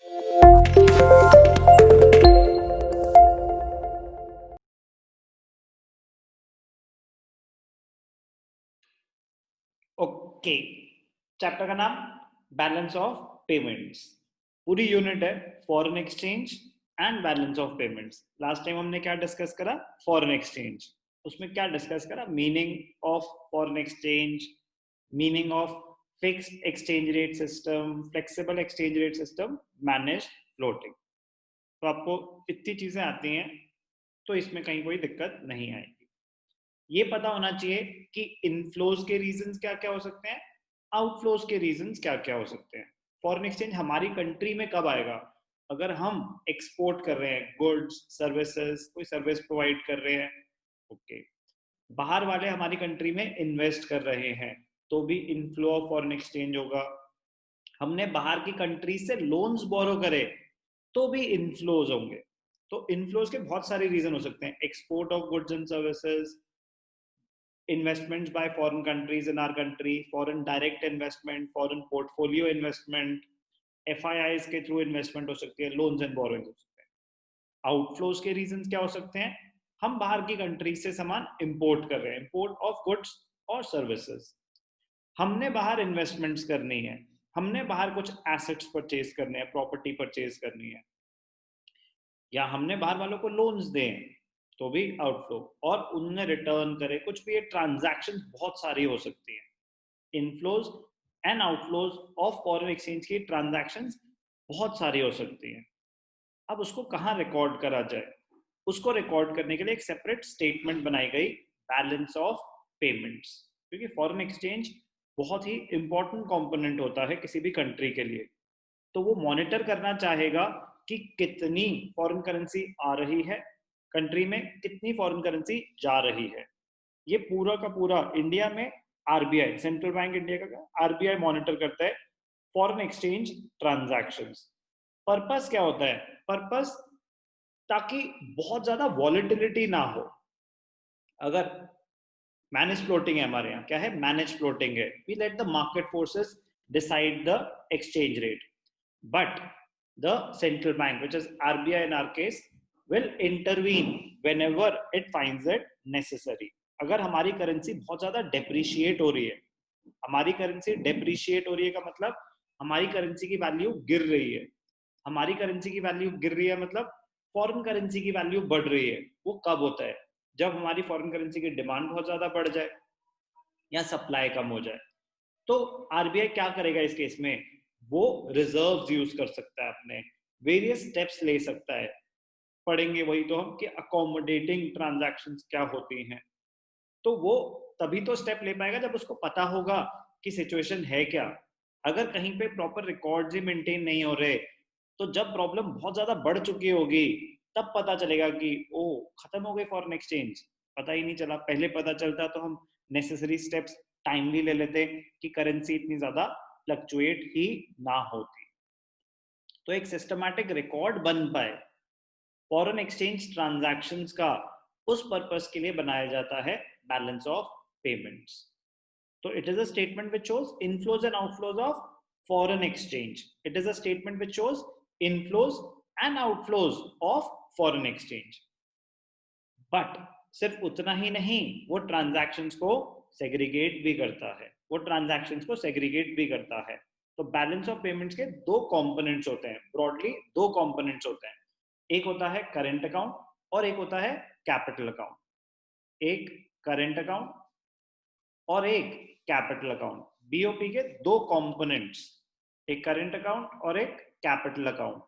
Okay, chapter का नाम balance of payments. पूरी यूनिट है foreign exchange and balance of payments. Last time हमने क्या डिस्कस करा? Foreign exchange. उसमें क्या डिस्कस करा? Meaning of foreign exchange, meaning of fixed exchange rate system, flexible exchange rate system, manage floating. तो आपको इतनी चीजें आती हैं तो इसमें कहीं कोई दिक्कत नहीं आएगी। ये पता होना चाहिए कि इनफ्लोज के रीजंस क्या क्या हो सकते हैं, आउटफ्लोज के रीजंस क्या क्या हो सकते हैं। फॉरेन एक्सचेंज हमारी कंट्री में कब आएगा? अगर हम एक्सपोर्ट कर रहे हैं गुड्स सर्विसेज, कोई सर्विस प्रोवाइड कर रहे हैं, ओके, बाहर वाले हमारी कंट्री में इन्वेस्ट कर रहे हैं तो भी इनफ्लो ऑफ फॉरेन एक्सचेंज होगा। हमने बाहर की कंट्री से लोन्स बोरो करे तो भी इनफ्लोज होंगे। तो इनफ्लोज के बहुत सारे रीजन हो सकते हैं, export of goods and services, investments by foreign countries in our country, foreign direct investment, foreign portfolio investment, FIIs के थ्रू इन्वेस्टमेंट हो सकती है, लोन्स एंड बोरोइंग हो सकते हैं। आउटफ्लोज के रीजंस क्या हो सकते हैं? हम बाहर की कंट्री से सामान इंपोर्ट कर रहे हैं, इंपोर्ट ऑफ गुड्स और सर्विसेज। हमने बाहर इन्वेस्टमेंट्स करनी है, हमने बाहर कुछ एसेट्स परचेज करने हैं, प्रॉपर्टी परचेज करनी है, या हमने बाहर वालों को लोन्स दें तो भी आउटफ्लो, और उनने रिटर्न करे, कुछ भी। ये ट्रांजैक्शन बहुत सारी हो सकती है। Inflows and outflows of foreign exchange की ट्रांजैक्शंस बहुत सारी हो सकती हैं। अब उसको कहाँ रिकॉर्ड करा जाए? उसको रिकॉर्ड करने के लिए एक सेपरेट स्टेटमेंट बनाई गई, बैलेंस ऑफ पेमेंट्स। क्योंकि फॉरेन एक्सचेंज बहुत ही इंपॉर्टेंट कंपोनेंट होता है किसी भी कंट्री के लिए। तो वो मॉनिटर करना चाहेगा कि कितनी फॉरेन करेंसी आ रही है कंट्री में, कितनी फॉरेन करेंसी जा रही है। ये पूरा का पूरा इंडिया में आरबीआई, सेंट्रल बैंक इंडिया का आरबीआई मॉनिटर करता है फॉरेन एक्सचेंज ट्रांजैक्शंस। पर्पस क्या होता है? पर्पस ताकि बहुत ज्यादा वॉलेटिलिटी ना हो। अगर मैनेज फ्लोटिंग है, हमारे यहाँ क्या है? मैनेज फ्लोटिंग है। We let the market forces decide the exchange rate, but the central bank, which is RBI in our case, will intervene whenever it finds it necessary. अगर हमारी करेंसी बहुत ज्यादा डेप्रिशिएट हो रही है, हमारी करेंसी डेप्रिशिएट हो रही है का मतलब हमारी करेंसी की वैल्यू गिर रही है। हमारी करेंसी की वैल्यू गिर रही है मतलब फॉरेन करेंसी की वैल्यू बढ़ रही है। वो कब होता है? जब हमारी फॉरेन करेंसी की डिमांड बहुत ज्यादा बढ़ जाए या सप्लाई कम हो जाए। तो आरबीआई क्या करेगा इस केस में? वो रिजर्व्स यूज कर सकता है, अपने वेरियस स्टेप्स ले सकता है। पढ़ेंगे वही तो हम कि अकोमोडेटिंग ट्रांजैक्शंस क्या होती हैं। तो वो तभी तो स्टेप ले पाएगा जब उसको पता होगा कि सिचुएशन है क्या। अगर कहीं पे प्रॉपर रिकॉर्ड्स ही मेंटेन नहीं हो रहे तो जब प्रॉब्लम बहुत ज्यादा बढ़ चुकी होगी तब पता चलेगा कि ओ, खत्म हो गई फॉरेन एक्सचेंज, पता ही नहीं चला। पहले पता चलता तो हम नेसेसरी स्टेप्स टाइमली ले लेते कि करेंसी इतनी ज्यादा फ्लक्चुएट ही ना होती। तो एक सिस्टमैटिक रिकॉर्ड बन पाए फॉरेन एक्सचेंज ट्रांजैक्शंस का, उस पर्पस के लिए बनाया जाता है बैलेंस ऑफ पेमेंट्स। तो it is a statement which shows inflows and outflows of foreign exchange. It is a statement which shows inflows and outflows of foreign exchange. But सिर्फ उतना ही नहीं, वो ट्रांजैक्शंस को सेग्रीगेट भी करता है, वो ट्रांजैक्शंस को सेग्रीगेट भी करता है। तो बैलेंस ऑफ पेमेंट्स के दो कंपोनेंट्स होते हैं, ब्रॉडली दो कंपोनेंट्स होते हैं। एक होता है करंट अकाउंट और एक होता है कैपिटल अकाउंट। एक करंट अकाउंट और एक कैपिटल अकाउंट, बीओपी के दो कंपोनेंट्स, एक करंट अकाउंट और एक कैपिटल अकाउंट।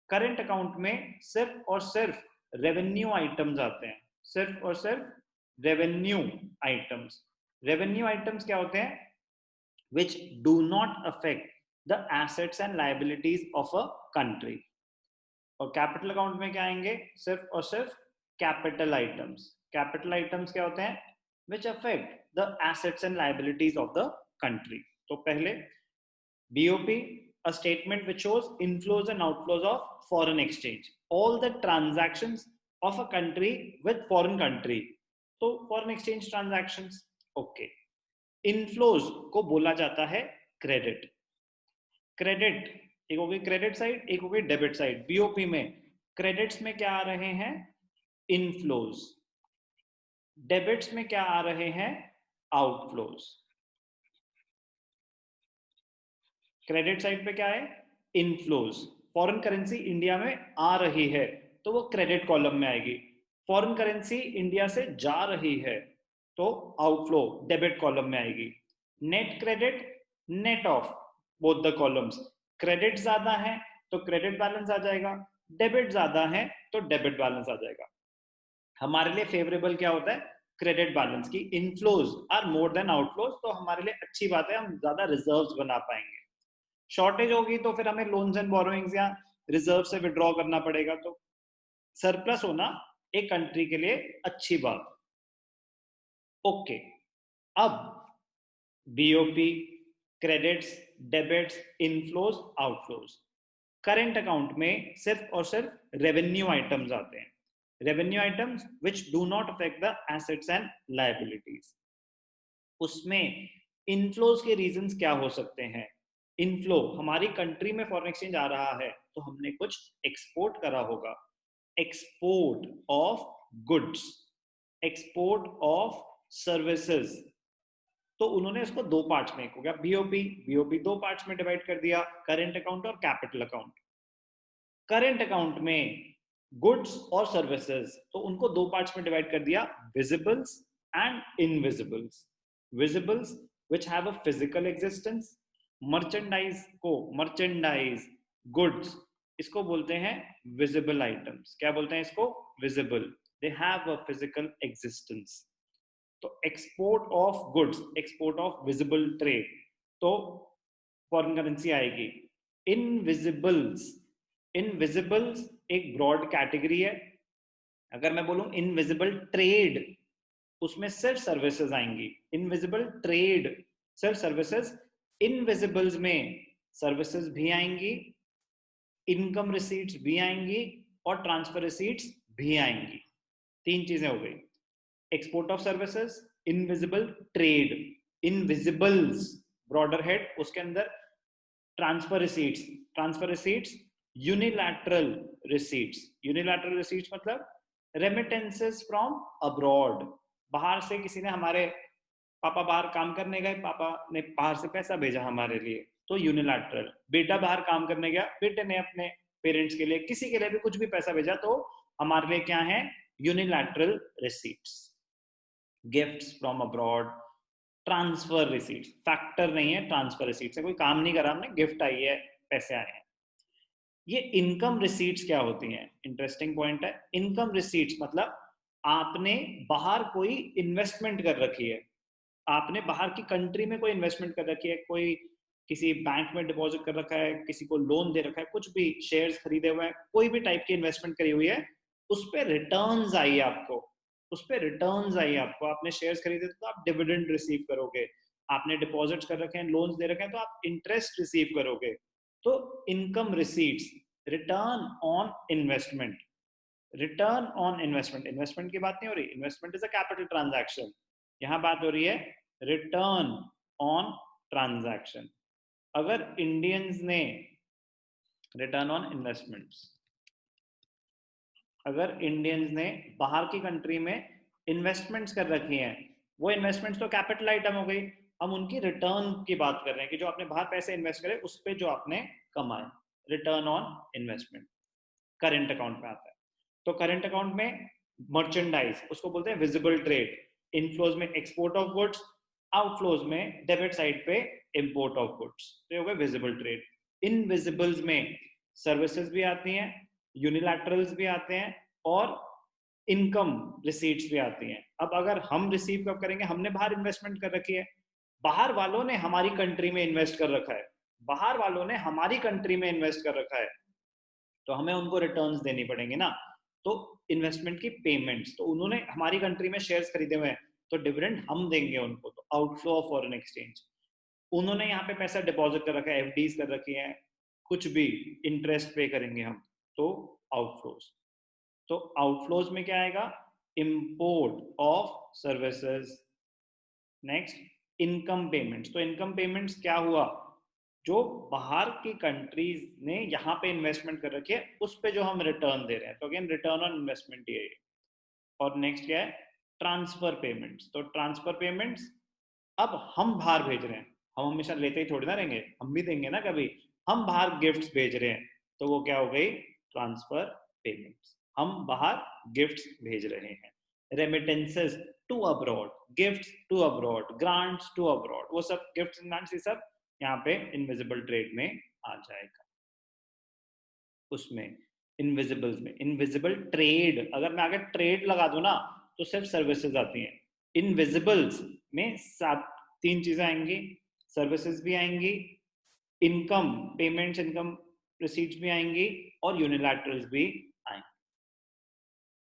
करंट अकाउंट में सिर्फ और सिर्फ रेवेन्यू आइटम्स आते हैं, सिर्फ और सिर्फ रेवेन्यू आइटम्स। रेवेन्यू आइटम्स क्या होते हैं? which do not affect the assets and liabilities of a country। और कैपिटल अकाउंट में क्या आएंगे? सिर्फ और सिर्फ कैपिटल आइटम्स। कैपिटल आइटम्स क्या होते हैं? which affect the assets and liabilities of the country। तो पहले BOP, a statement which shows inflows and outflows of foreign exchange, all the transactions of a country with foreign country। तो foreign exchange transactions, okay। inflows को बोला जाता है credit. Credit एक हो गई क्रेडिट साइड, एक हो गई डेबिट साइड। बीओपी में क्रेडिट्स में क्या आ रहे हैं, इनफ्लोज, डेबिट्स में क्या आ रहे हैं, आउटफ्लोज। क्रेडिट साइड पे क्या है, इनफ्लोज, फॉरेन करेंसी इंडिया में आ रही है तो वो क्रेडिट कॉलम में आएगी, फॉरेन करेंसी इंडिया से जा रही है तो आउटफ्लो डेबिट कॉलम में आएगी। Net credit, net of both the columns, credit ज्यादा है तो क्रेडिट बैलेंस आ जाएगा, डेबिट ज्यादा है तो डेबिट बैलेंस आ जाएगा। हमारे लिए फेवरेबल क्या होता है, क्रेडिट बैलेंस की inflows are more than outflows, तो हमारे लिए अच्छी बात है, हम ज्यादा रिजर्व्स बना पाएंगे। शॉर्टेज होगी तो फिर हमें लोन्स एंड बोरोइंग्स या रिजर्व से विड्रॉ करना पड़ेगा, तो सरप्लस होना एक कंट्री के लिए अच्छी बात। ओके, अब BOP, credits, debits, inflows, outflows. Current account में सिर्फ और सिर्फ रेवेन्यू आइटम्स आते हैं, revenue items which do not affect the assets and liabilities. उसमें इनफ्लोज के रीजंस क्या हो सकते हैं, इनफ्लो हमारी कंट्री में फॉरेन एक्सचेंज आ रहा है तो हमने कुछ एक्सपोर्ट करा होगा, export of goods, export of services, तो उन्होंने इसको दो पार्ट्स में, एक हो गया बीओपी, बीओपी दो पार्ट्स में डिवाइड कर दिया, करेंट अकाउंट और कैपिटल अकाउंट। करेंट अकाउंट में गुड्स और सर्विसेज, तो उनको दो पार्ट्स में डिवाइड कर दिया, visibles and invisibles. Visibles which have a physical existence, merchandise को, मर्चेंडाइज गुड्स, इसको बोलते हैं विजिबल आइटम्स। क्या बोलते हैं इसको, visible, they have a physical existence. तो export of goods, export of visible trade, तो फॉरेन करेंसी आएगी। इनविजिबल्स, इनविजिबल्स एक ब्रॉड कैटेगरी है, अगर मैं बोलूं इनविजिबल ट्रेड, उसमें सिर्फ सर्विसेज आएंगी, इनविजिबल ट्रेड सिर्फ सर्विसेज, इनविजिबल्स में सर्विसेज भी आएंगी, इनकम रिसीट्स भी आएंगी और ट्रांसफर रिसीट्स भी आएंगी। तीन चीजें हो गई, export of services, invisible trade, invisibles broader head, उसके अंदर transfer receipts, transfer receipts, unilateral receipts, unilateral receipts मतलब रेमिटेंसेस फ्रॉम अब्रॉड, बाहर से किसी ने, हमारे पापा बाहर काम करने गए, पापा ने बाहर से पैसा भेजा हमारे लिए, तो यूनिलैटरल। बेटा बाहर काम करने गया, बेटे ने अपने पेरेंट्स के लिए, किसी के लिए भी कुछ भी पैसा भेजा, तो हमारे लिए क्या है, unilateral receipts. Gifts from abroad, transfer receipts, factor नहीं है, ट्रांसफर रिसीट्स है, कोई काम नहीं करा हमने, गिफ्ट आई है, पैसे आए हैं। ये इनकम रिसीट्स क्या होती हैं, इंटरेस्टिंग पॉइंट है। इनकम रिसीट्स मतलब आपने बाहर कोई इन्वेस्टमेंट कर रखी है, आपने बाहर की कंट्री में कोई इन्वेस्टमेंट कर रखी है, कोई किसी बैंक में डिपॉजिट कर रखा है, किसी को लोन दे रखा है, कुछ भी शेयर्स खरीदे हुए हैं, कोई भी टाइप की इन्वेस्टमेंट करी हुई है, उस पर रिटर्न्स आई आपको, उस पर रिटर्न्स आई आपको, आपने शेयर्स खरीदे तो आप डिविडेंड रिसीव करोगे, आपने डिपॉजिट्स कर रखे हैं, लोन्स दे रखे हैं तो आप इंटरेस्ट रिसीव करोगे। तो income receipts, return on investment, return on investment, investment की बात नहीं हो रही, investment is a capital transaction, यहां बात हो रही है रिटर्न ऑन ट्रांजैक्शन। अगर इंडियंस ने रिटर्न ऑन इन्वेस्टमेंट्स, अगर इंडियंस ने बाहर की कंट्री में इन्वेस्टमेंट्स कर रखी हैं, वो इन्वेस्टमेंट्स तो कैपिटल आइटम हो गई, हम उनकी रिटर्न की बात कर रहे हैं कि जो आपने बाहर पैसे इन्वेस्ट करे उस पर जो आपने कमाए, return on investment current account में आता है। तो करेंट अकाउंट में मर्चेंडाइज, उसको बोलते हैं विजिबल ट्रेड, इनफ्लोज में एक्सपोर्ट ऑफ गुड्स, आउटफ्लोज में डेबिट साइड पे इंपोर्ट ऑफ गुड्स, तो हो गए विजिबल ट्रेड। इनविजिबल्स में सर्विसेज भी आती हैं, यूनिलैटरल्स भी आते हैं और इनकम रिसीट्स भी आती हैं। अब अगर हम रिसीव कब करेंगे, हमने बाहर इन्वेस्टमेंट कर रखी है, बाहर वालों ने हमारी कंट्री में इन्वेस्ट कर रखा है, बाहर वालों ने हमारी कंट्री में इन्वेस्ट कर रखा है, तो हमें उनको रिटर्न्स देनी पड़ेंगे ना। तो इन्वेस्टमेंट की पेमेंट्स, तो उन्होंने हमारी कंट्री में शेयर्स खरीदे हुए हैं तो डिविडेंड हम देंगे उनको, तो आउटफ्लो ऑफ फॉरेन एक्सचेंज। उन्होंने यहाँ पे पैसा डिपॉजिट कर रखा है, एफडीज कर रखी है, कुछ भी इंटरेस्ट पे करेंगे हम, तो आउटफ्लोज। तो आउटफ्लोज में क्या आएगा, import of services. Next income payments, तो इनकम पेमेंट्स क्या हुआ, जो बाहर की कंट्रीज ने यहाँ पे इन्वेस्टमेंट कर रखी है उस पे जो हम रिटर्न दे रहे हैं, तो अगेन रिटर्न ऑन इन्वेस्टमेंट ये है। और नेक्स्ट क्या है, ट्रांसफर पेमेंट्स। तो ट्रांसफर पेमेंट्स अब हम बाहर भेज रहे हैं, हम हमेशा लेते ही थोड़ी ना रहेंगे, हम भी देंगे ना कभी, हम बाहर गिफ्ट्स भेज रहे हैं, तो वो क्या हो गई, ट्रांसफर पेमेंट्स। हम बाहर गिफ्ट्स भेज रहे हैं। Remittances to abroad, gifts to abroad, grants to abroad, वो सब गिफ्ट्स एंड ग्रांट्स ये सब यहाँ पे इनविजिबल ट्रेड में आ जाएगा। उसमें इनविजिबल्स में इनविजिबल ट्रेड, अगर मैं आगे ट्रेड लगा दूं ना तो सिर्फ सर्विसेज आती हैं। इनविजिबल्स में सात तीन चीजें आएंगी, सर्विसेज भी आएंगी, इनकम पेमेंट्स, इनकम रिसीट्स भी आएंगी, और यूनिलैटरल्स भी आएंगे।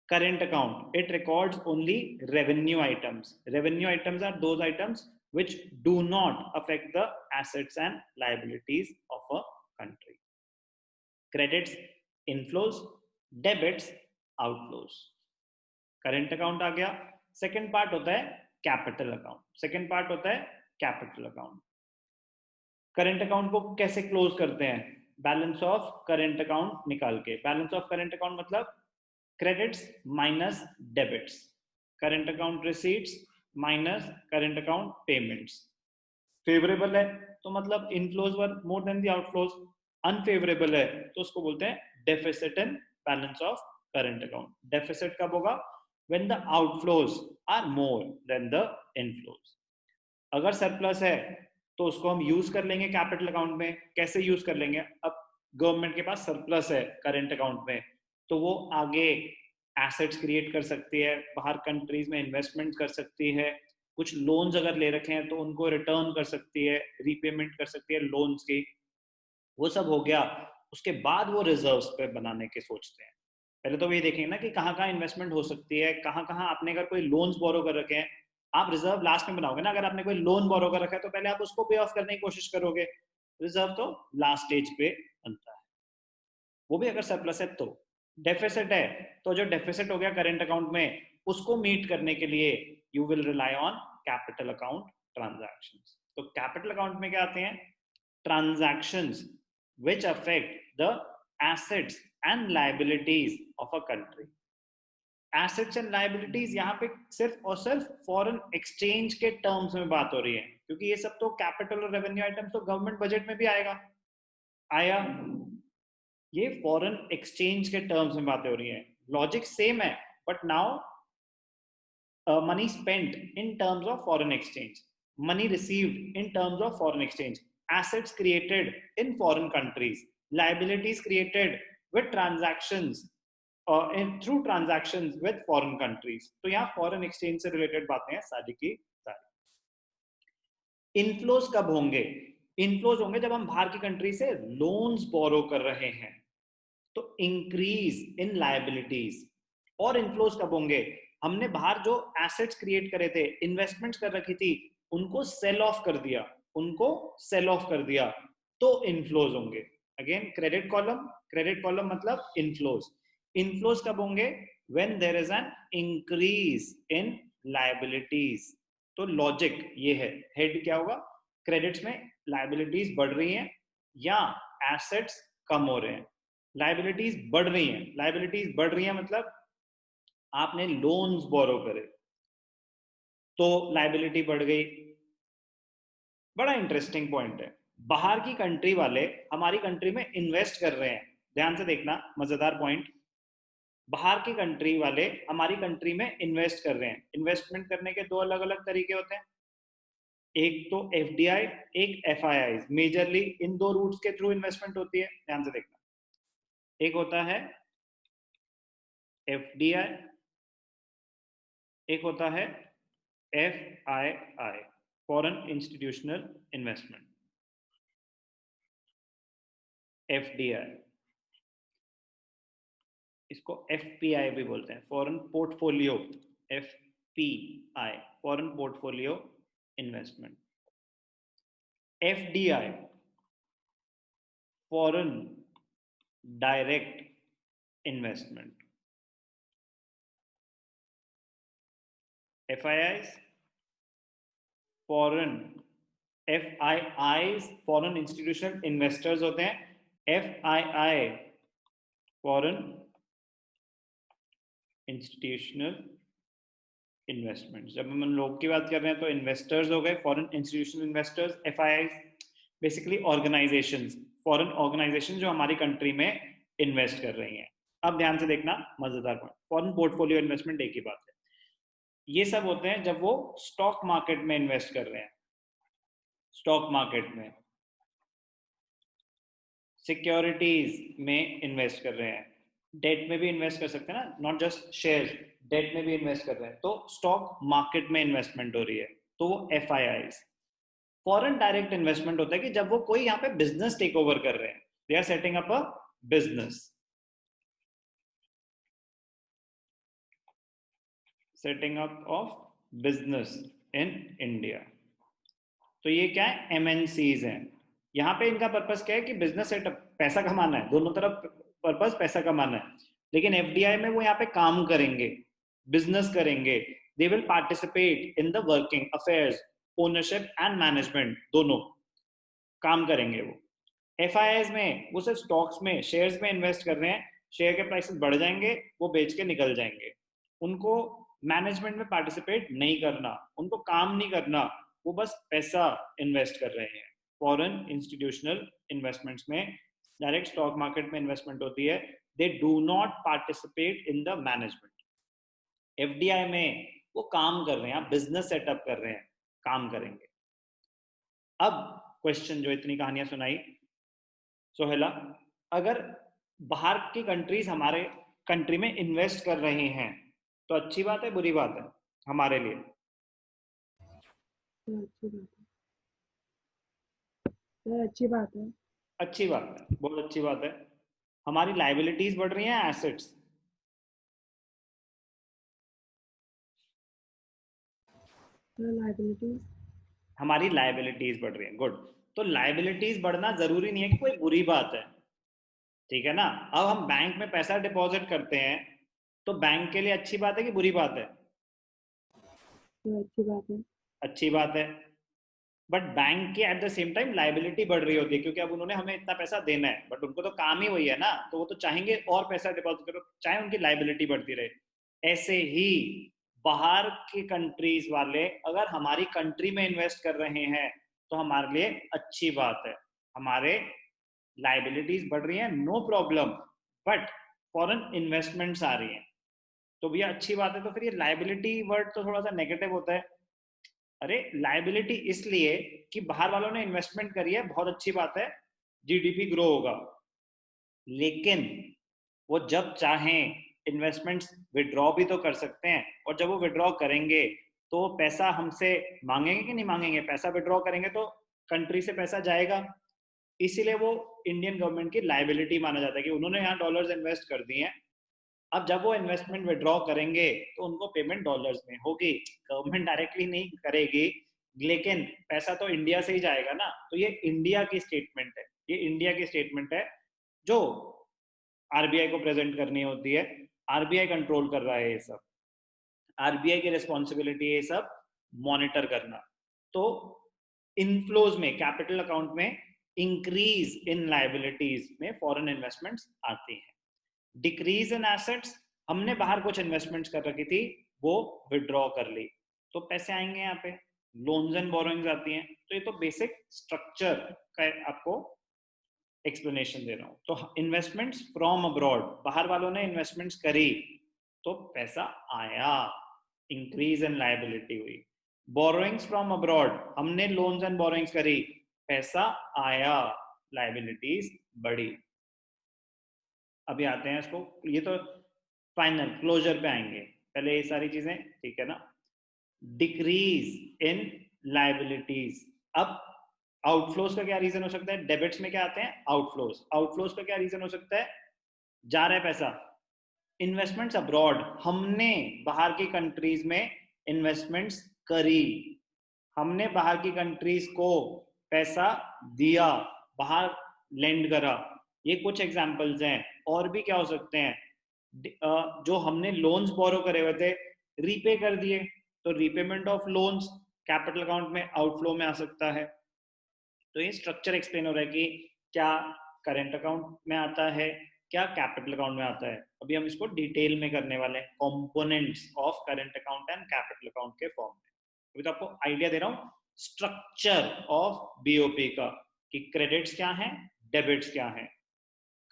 Current account, it records only revenue items. Revenue items are those items which do not affect the assets and liabilities of a country. Credits inflows, debits outflows. Current account आ गया। Second part होता है capital account. Second part होता है capital account. Current account को कैसे close करते हैं, बैलेंस ऑफ करंट अकाउंट निकाल के। बैलेंस ऑफ करंट अकाउंट मतलब credits minus debits, current account receipts minus current account payments. Favourable है तो मतलब inflows were more than the outflows, unfavourable है तो उसको बोलते हैं deficit in balance of current account. Deficit कब होगा, when the outflows are more than the inflows। अगर सरप्लस है तो उसको हम यूज कर लेंगे कैपिटल अकाउंट में। कैसे यूज कर लेंगे, अब गवर्नमेंट के पास सरप्लस है करंट अकाउंट में, तो वो आगे एसेट्स क्रिएट कर सकती है, बाहर कंट्रीज में इन्वेस्टमेंट कर सकती है, कुछ लोन्स अगर ले रखे हैं तो उनको रिटर्न कर सकती है, रीपेमेंट कर सकती है लोन्स की, वो सब हो गया। उसके बाद वो रिजर्व्स पे बनाने के सोचते हैं। पहले तो ये देखेंगे ना कि कहाँ कहाँ इन्वेस्टमेंट हो सकती है, कहाँ कहाँ आपने अगर कोई लोन्स बोरो कर रखे हैं, आप रिजर्व लास्ट में बनाओगे ना। अगर आपने कोई लोन बोरो कर रखा है तो पहले आप उसको पे ऑफ करने की कोशिश करोगे, रिजर्व तो लास्ट स्टेज पे बनता है, वो भी अगर सरप्लस है तो। डेफिसिट है तो जो डेफिसिट हो गया करंट अकाउंट में, उसको मीट करने के लिए you will rely on capital account transactions. तो कैपिटल अकाउंट में क्या आते हैं, transactions which affect the assets and liabilities of a country। Assets and liabilities यहाँ पे सिर्फ और सिर्फ फॉरेन एक्सचेंज के टर्म्स में बात हो रही है, क्योंकि ये सब तो कैपिटल और रेवेन्यू आइटम तो गवर्नमेंट बजट में भी आएगा, आया। ये फॉरेन एक्सचेंज के टर्म्स में बातें हो रही है, लॉजिक सेम है, but now money spent in terms of foreign exchange, money received in terms of foreign exchange, assets created in foreign countries, liabilities created with transactions through transactions with foreign countries। तो यहाँ foreign exchange से related बातें हैं सारी की सारी। Inflows कब होंगे, इनफ्लोज होंगे जब हम बाहर की कंट्री से लोन्स बोरो कर रहे हैं, तो इंक्रीज इन लायबिलिटीज। और इनफ्लोज कब होंगे, हमने बाहर जो एसेट्स क्रिएट करे थे, इन्वेस्टमेंट्स कर रखी थी, उनको सेल ऑफ कर दिया, उनको सेल ऑफ कर दिया, तो इनफ्लोज होंगे। अगेन क्रेडिट कॉलम मतलब इनफ्लोज। इनफ्लोज कब होंगे, when there is an increase in liabilities. तो लॉजिक ये है, हेड क्या होगा, क्रेडिट्स में लायबिलिटीज बढ़ रही हैं या एसेट्स कम हो रहे हैं। लाइबिलिटीज बढ़ रही हैं, लाइबिलिटीज बढ़ रही हैं मतलब आपने लोन्स बोरो करे तो लाइबिलिटी बढ़ गई। बड़ा इंटरेस्टिंग पॉइंट है, बाहर की कंट्री वाले हमारी कंट्री में इन्वेस्ट कर रहे हैं, ध्यान से देखना, मजेदार पॉइंट। बाहर की कंट्री वाले हमारी कंट्री में इन्वेस्ट कर रहे हैं। इन्वेस्टमेंट करने के दो अलग अलग तरीके होते हैं, एक तो एफडीआई, एक एफआईआई। मेजरली इन दो रूट्स के थ्रू इन्वेस्टमेंट होती है, ध्यान से देखना। एक होता है एफडीआई, एक होता है FII, foreign institutional investment. FDI, इसको FPI भी बोलते हैं, foreign portfolio. FPI, foreign portfolio investment. FDI, foreign direct investment. FII, foreign FII foreign institutional investors होते हैं. FII foreign institutional investment. जब हम लोग की बात कर रहे हैं तो इन्वेस्टर्स हो गए foreign institutional investors. FII basically organisations, foreign organisation जो हमारी कंट्री में इन्वेस्ट कर रही हैं. अब ध्यान से देखना, मजेदार पॉइंट. फॉरेन पोर्टफोलियो इन्वेस्टमेंट एक ही बात है. ये सब होते हैं जब वो स्टॉक मार्केट में इन्वेस्ट कर रहे हैं, स्टॉक मार्केट में सिक्योरिटीज में इन्वेस्ट कर रहे हैं, डेट में भी इन्वेस्ट कर सकते हैं ना, नॉट जस्ट शेयर, डेट में भी इन्वेस्ट कर रहे हैं, तो स्टॉक मार्केट में इन्वेस्टमेंट हो रही है, तो वो FIIs. फॉरेन डायरेक्ट इन्वेस्टमेंट होता है कि जब वो कोई यहाँ पे बिजनेस टेक ओवर कर रहे हैं, they are setting up a business, setting up of business in India. तो ये क्या है, MNCs हैं. यहाँ पे इनका पर्पस क्या है कि बिजनेस सेटअप, पैसा कमाना है, दोनों तरफ पर्पस पैसा कमाना है. लेकिन FDI में वो यहाँ पे काम करेंगे, बिजनेस करेंगे, they will participate in the working affairs, ownership and management, दोनों काम करेंगे वो. FIIs में वो सिर्फ स्टॉक्स में, शेयर्स में इन्वेस्ट कर रहे हैं, शेयर के प्राइसेस बढ़ जाएंगे, वो बेच के निकल जाएंगे. उनको मैनेजमेंट में पार्टिसिपेट नहीं करना, उनको काम नहीं करना, वो बस पैसा इन्वेस्ट कर रहे हैं. फॉरेन इंस्टीट्यूशनल इन्वेस्टमेंट्स में डायरेक्ट स्टॉक मार्केट में इन्वेस्टमेंट होती है, they do not participate in the management. FDI में वो काम कर रहे हैं, बिजनेस सेटअप कर रहे हैं, काम करेंगे. अब क्वेश्चन, जो इतनी कहानियां सुनाई सोहेला, अगर बाहर की कंट्रीज हमारे कंट्री में इन्वेस्ट कर रहे हैं तो अच्छी बात है, बुरी बात है हमारे लिए? अच्छी बात है. अच्छी बात है, बहुत अच्छी बात है. हमारी लाइबिलिटीज बढ़ रही हैं, एसेट्स? लाइबिलिटीज. हमारी लाइबिलिटीज बढ़ रही हैं, गुड. तो लाइबिलिटीज बढ़ना जरूरी नहीं है कि कोई बुरी बात है, ठीक है ना. अब हम बैंक में पैसा डिपॉजिट करते हैं तो बैंक के लिए अच्छी बात है कि बुरी बात है? अच्छी बात है. अच्छी बात है. बट बैंक की at the same time liability बढ़ रही होती है, क्योंकि अब उन्होंने हमें इतना पैसा देना है, बट उनको तो काम ही वही है ना, तो वो तो चाहेंगे और पैसा डिपॉजिट करो, चाहे उनकी लाइबिलिटी बढ़ती रहे. ऐसे ही बाहर की कंट्रीज वाले अगर हमारी कंट्री में इन्वेस्ट कर रहे हैं तो हमारे लिए अच्छी बात है. हमारे लाइबिलिटीज बढ़ रही हैं, no problem, but foreign investments आ रही हैं तो भैया अच्छी बात है. तो फिर ये लाइबिलिटी वर्ड तो थोड़ा सा नेगेटिव होता है. अरे लाइबिलिटी इसलिए कि बाहर वालों ने इन्वेस्टमेंट करी है, बहुत अच्छी बात है, GDP ग्रो होगा, लेकिन वो जब चाहें इन्वेस्टमेंट्स विड्रॉ भी तो कर सकते हैं, और जब वो विड्रॉ करेंगे तो पैसा हमसे मांगेंगे कि नहीं मांगेंगे? पैसा विड्रॉ करेंगे तो कंट्री से पैसा जाएगा, इसीलिए वो इंडियन गवर्नमेंट की लाइबिलिटी माना जाता है कि उन्होंने यहाँ डॉलर्स इन्वेस्ट कर दिए हैं, अब जब वो इन्वेस्टमेंट विड्रॉ करेंगे तो उनको पेमेंट डॉलर्स में होगी, गवर्नमेंट डायरेक्टली नहीं करेगी, लेकिन पैसा तो इंडिया से ही जाएगा ना. तो ये इंडिया की स्टेटमेंट है, ये इंडिया की स्टेटमेंट है जो RBI को प्रेजेंट करनी होती है. RBI कंट्रोल कर रहा है ये सब, RBI की रिस्पॉन्सिबिलिटी है ये सब मॉनिटर करना. तो इनफ्लोज में, कैपिटल अकाउंट में इंक्रीज इन लाइबिलिटीज में फॉरेन इन्वेस्टमेंट्स आती हैं. डिक्रीज इन एसेट्स, हमने बाहर कुछ इन्वेस्टमेंट्स कर रखी थी, वो विड्रॉ कर ली, तो पैसे आएंगे यहाँ पे, लोन्स एंड बोरोइंग्स आती हैं. तो ये तो बेसिक स्ट्रक्चर का आपको एक्सप्लेनेशन दे रहा हूँ. तो इन्वेस्टमेंट्स फ्रॉम अब्रॉड, बाहर वालों ने इन्वेस्टमेंट्स करी तो पैसा आया, इंक्रीज इन लाइबिलिटी हुई. बोरोइंग्स फ्रॉम अब्रॉड, हमने लोन्स एंड बोरोइंग्स करी, पैसा आया, लाइबिलिटीज बढ़ी. अभी आते हैं इसको, ये तो फाइनल क्लोजर पे आएंगे, पहले ये सारी चीजें, ठीक है ना. Decrease in liabilities. अब आउटफ्लोज का क्या रीजन हो सकता है? डेबिट्स में क्या आते हैं? आउटफ्लोज. आउटफ्लोज का क्या रीजन हो सकता है? जा रहा है पैसा, इन्वेस्टमेंट्स अब्रॉड, हमने बाहर की कंट्रीज में इन्वेस्टमेंट्स करी, हमने बाहर की कंट्रीज को पैसा दिया, बाहर लेंड करा, ये कुछ एग्जांपल्स हैं. और भी क्या हो सकते हैं? जो हमने लोन्स बोरो करे हुए थे, रीपे कर दिए, तो repayment of loans capital account में आउटफ्लो में आ सकता है. तो ये स्ट्रक्चर एक्सप्लेन हो रहा है कि क्या करंट अकाउंट में आता है, क्या कैपिटल अकाउंट में आता है। अभी हम इसको डिटेल में करने वाले हैं, components of current account and capital account के फॉर्म में। अभी तो आपको आइडिया दे रहा हूँ स्ट्रक्चर ऑफ बीओपी का, कि क्रेडिट्स क्या है, डेबिट्स क्या है,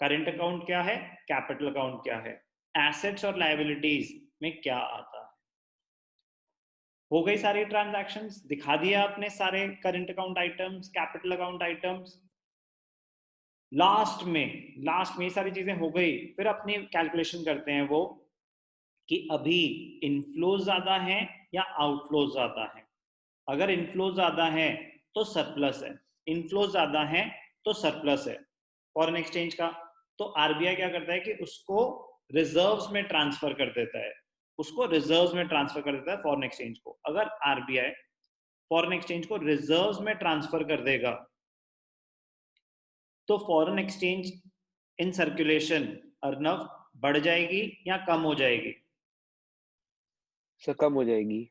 करंट अकाउंट क्या है, कैपिटल अकाउंट क्या है, एसेट्स और लायबिलिटीज में क्या आता है। हो गई सारी ट्रांजैक्शंस, दिखा दिया आपने सारे current account items, capital account items. Last में ये सारी चीजें हो गई, फिर अपनी कैलकुलेशन करते हैं वो कि अभी इनफ्लो ज्यादा है या आउटफ्लो ज्यादा है। अगर इनफ्लो ज्यादा है तो सरप्लस है, इनफ्लो ज्यादा है तो सरप्लस है फॉरेन एक्सचेंज का। तो आरबीआई क्या करता है कि उसको रिजर्व्स में ट्रांसफर कर देता है, उसको रिजर्व्स में ट्रांसफर कर देता है फॉरेन एक्सचेंज को। अगर आरबीआई फॉरेन एक्सचेंज को रिजर्व्स में ट्रांसफर कर देगा तो foreign exchange in circulation Arnav बढ़ जाएगी या कम हो जाएगी? सर कम हो जाएगी।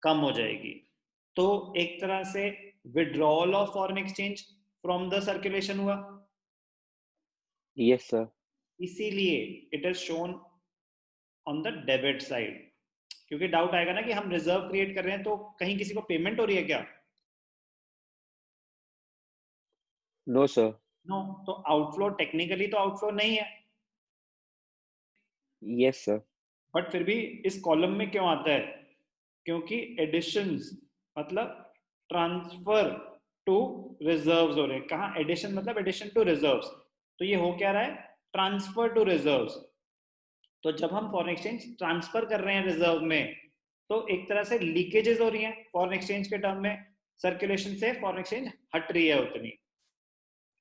कम हो जाएगी। तो एक तरह से withdrawal of foreign exchange from the circulation हुआ। Yes sir. इसीलिए it is shown on the debit side, क्योंकि डाउट आएगा ना कि हम रिजर्व क्रिएट कर रहे हैं तो कहीं किसी को पेमेंट हो रही है क्या? No sir. नो। तो आउटफ्लो टेक्निकली तो आउटफ्लो नहीं है, यस सर। बट फिर भी इस कॉलम में क्यों आता है? क्योंकि एडिशंस मतलब ट्रांसफर टू रिजर्व्स हो रहे हैं। कहाँ एडिशन? मतलब एडिशन टू रिजर्व्स। तो ये हो क्या रहा है? Transfer to reserves. तो जब हम फॉरेन एक्सचेंज ट्रांसफर कर रहे हैं रिजर्व में, तो एक तरह से लीकेजेस हो रही हैं फॉरेन एक्सचेंज के टर्म में, सर्कुलेशन से फॉरेन एक्सचेंज हट रही है उतनी।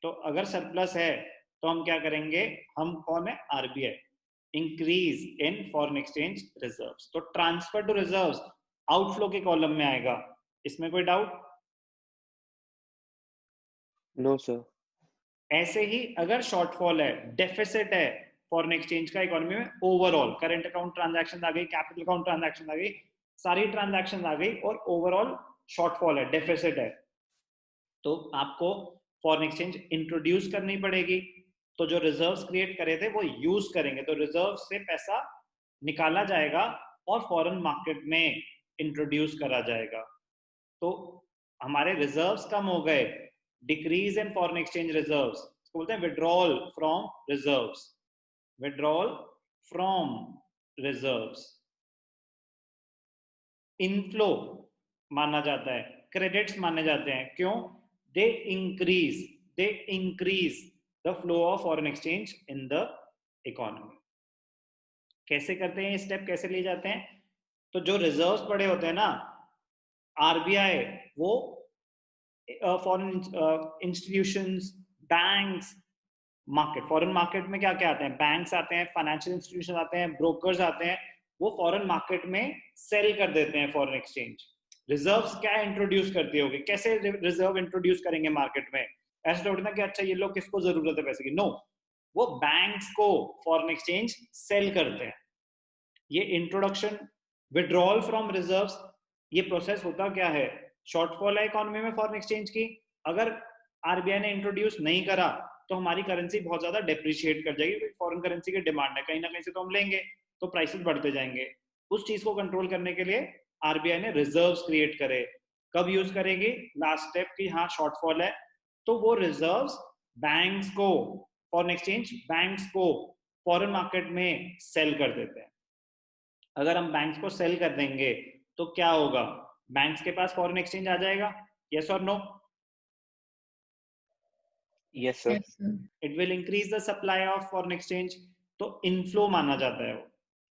तो अगर सरप्लस है तो हम क्या करेंगे? हम कौन है? RBI. Increase in foreign exchange reserves. तो ट्रांसफर टू रिजर्व्स आउटफ्लो के कॉलम में आएगा। इसमें कोई डाउट? No sir. ऐसे ही अगर शॉर्टफॉल है, डेफिसिट है फॉरेन एक्सचेंज का इकोनॉमी में, ओवरऑल करंट अकाउंट ट्रांजैक्शन आ गई, कैपिटल अकाउंट ट्रांजैक्शन आ गई, सारी ट्रांजैक्शन आ गई और ओवरऑल शॉर्टफॉल है, डेफिसिट है, तो आपको फॉरेन एक्सचेंज इंट्रोड्यूस करनी पड़ेगी। तो जो रिजर्व्स क्रिएट करे थे वो यूज करेंगे, तो रिजर्व से पैसा निकाला जाएगा और फॉरेन मार्केट में इंट्रोड्यूस करा जाएगा। तो हमारे रिजर्व्स कम हो गए, decrease in foreign exchange reserves, इसको बोलते हैं withdrawal from reserves. Withdrawal from reserves. Inflow माना जाता है, क्रेडिट्स माने जाते हैं। क्यों? They increase the flow of foreign exchange in the economy. कैसे करते हैं? स्टेप कैसे लिए जाते हैं? तो जो रिजर्व्स पड़े होते हैं ना, आरबीआई वो foreign institutions, banks, market, foreign market में क्या क्या आते हैं? बैंक्स आते हैं, फाइनेंशियल इंस्टीट्यूशन आते हैं, ब्रोकर्स आते हैं, वो फॉरेन मार्केट में सेल कर देते हैं फॉरेन एक्सचेंज। रिजर्व्स क्या इंट्रोड्यूस करती होगी? कैसे रिजर्व इंट्रोड्यूस करेंगे मार्केट में? ऐसा थोड़ी ना कि अच्छा ये लोग किसको जरूरत है पैसे की, नो, वो बैंक्स को फॉरेन एक्सचेंज सेल करते हैं। ये इंट्रोडक्शन, विड्रॉल फ्रॉम रिजर्व्स, ये प्रोसेस होता क्या है? शॉर्टफॉल है इकोनॉमी में फॉरेन एक्सचेंज की, अगर आरबीआई ने इंट्रोड्यूस नहीं करा तो हमारी करेंसी बहुत ज्यादा डेप्रिशिएट कर जाएगी, क्योंकि फॉरेन करेंसी की डिमांड है, कहीं ना कहीं से तो हम लेंगे, तो प्राइसेस बढ़ते जाएंगे। उस चीज को कंट्रोल करने के लिए आरबीआई ने रिजर्व्स क्रिएट करे। कब यूज करेगी? लास्ट स्टेप की, हाँ शॉर्टफॉल है तो वो रिजर्व्स बैंक्स को, फॉरेन एक्सचेंज बैंक्स को फॉरेन मार्केट में सेल कर देते हैं। अगर हम बैंक्स को सेल कर देंगे तो क्या होगा? बैंक्स के पास फॉरेन एक्सचेंज आ जाएगा, यस और no? Yes sir. Yes, sir. It will increase the supply of foreign exchange. तो इनफ्लो माना जाता है वो।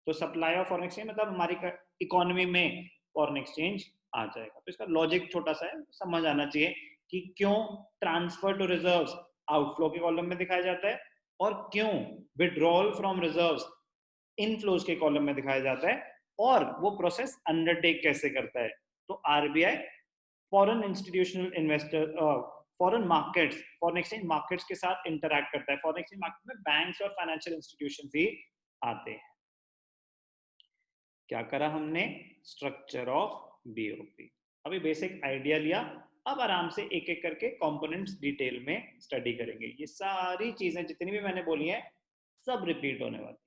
तो सप्लाई ऑफ फॉरेन एक्सचेंज मतलब हमारी इकोनॉमी में फॉरेन एक्सचेंज आ जाएगा। तो इसका लॉजिक छोटा सा है, समझ आना चाहिए कि क्यों ट्रांसफर टू रिजर्व्स आउटफ्लो के कॉलम में दिखाया जाता है और क्यों विड्रॉल फ्रॉम रिजर्व्स इनफ्लोज के कॉलम में दिखाया जाता है, और वो प्रोसेस अंडरटेक कैसे करता है। तो RBI foreign institutional investor, foreign markets, foreign exchange markets के साथ इंटरैक्ट करता है। फॉरेन एक्सचेंज मार्केट में बैंक्स और फाइनेंशियल इंस्टीट्यूशन ही आते हैं। क्या करा हमने? Structure of BOP. अभी बेसिक आइडिया लिया, अब आराम से एक एक करके कंपोनेंट्स डिटेल में स्टडी करेंगे। ये सारी चीजें जितनी भी मैंने बोली हैं सब रिपीट होने वाली।